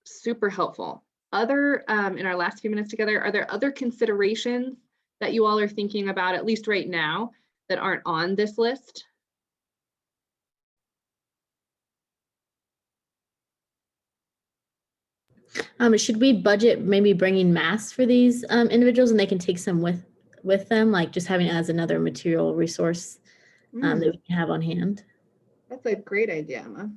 super helpful. Other, in our last few minutes together, are there other considerations that you all are thinking about, at least right now, that aren't on this list? Should we budget maybe bringing masks for these individuals, and they can take some with them, like just having it as another material resource that we can have on hand? That's a great idea, Emma.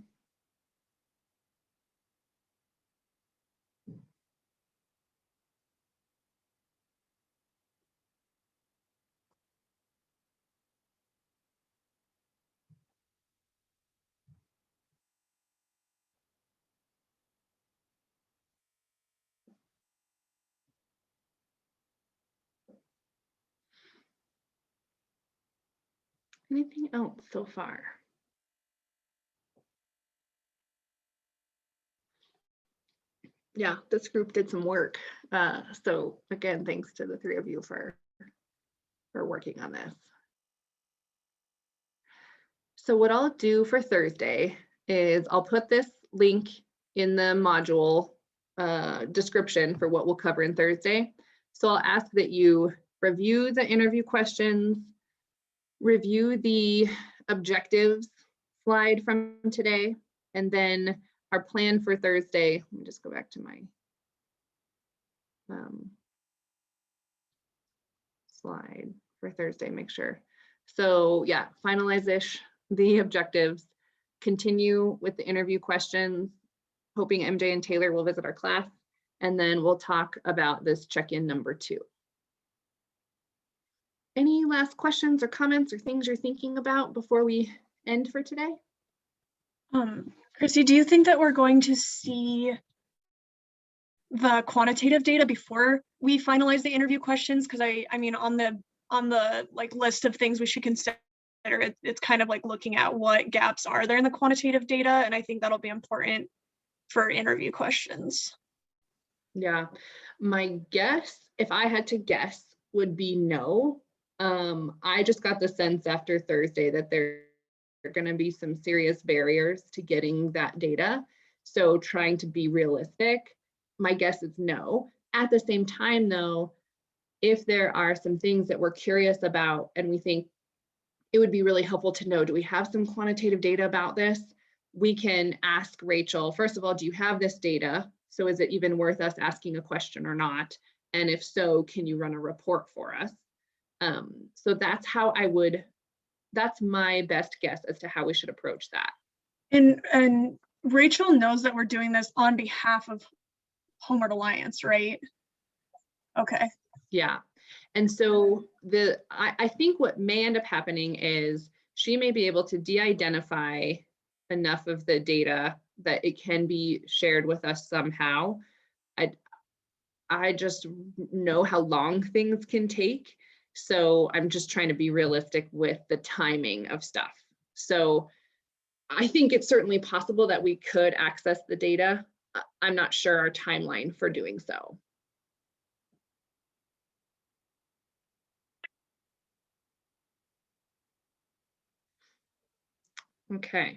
Anything else so far? Yeah, this group did some work. So again, thanks to the three of you for working on this. So what I'll do for Thursday is I'll put this link in the module description for what we'll cover in Thursday. So I'll ask that you review the interview questions, review the objectives slide from today, and then our plan for Thursday. Let me just go back to my slide for Thursday, make sure. So yeah, finalize-ish the objectives, continue with the interview questions, hoping MJ and Taylor will visit our class, and then we'll talk about this check-in number 2. Any last questions or comments or things you're thinking about before we end for today? Chrissy, do you think that we're going to see the quantitative data before we finalize the interview questions? Because I mean, on the like list of things we should consider, it's kind of like looking at what gaps are there in the quantitative data, and I think that'll be important for interview questions. Yeah, my guess, if I had to guess, would be no. I just got the sense after Thursday that there are going to be some serious barriers to getting that data. So trying to be realistic, my guess is no. At the same time, though, if there are some things that we're curious about and we think it would be really helpful to know, do we have some quantitative data about this? We can ask Rachel, first of all, do you have this data? So is it even worth us asking a question or not? And if so, can you run a report for us? So that's how that's my best guess as to how we should approach that. And Rachel knows that we're doing this on behalf of Homeward Alliance, right? Okay. Yeah. And so I think what may end up happening is she may be able to de-identify enough of the data that it can be shared with us somehow. I just know how long things can take. So I'm just trying to be realistic with the timing of stuff. So I think it's certainly possible that we could access the data. I'm not sure our timeline for doing so. Okay.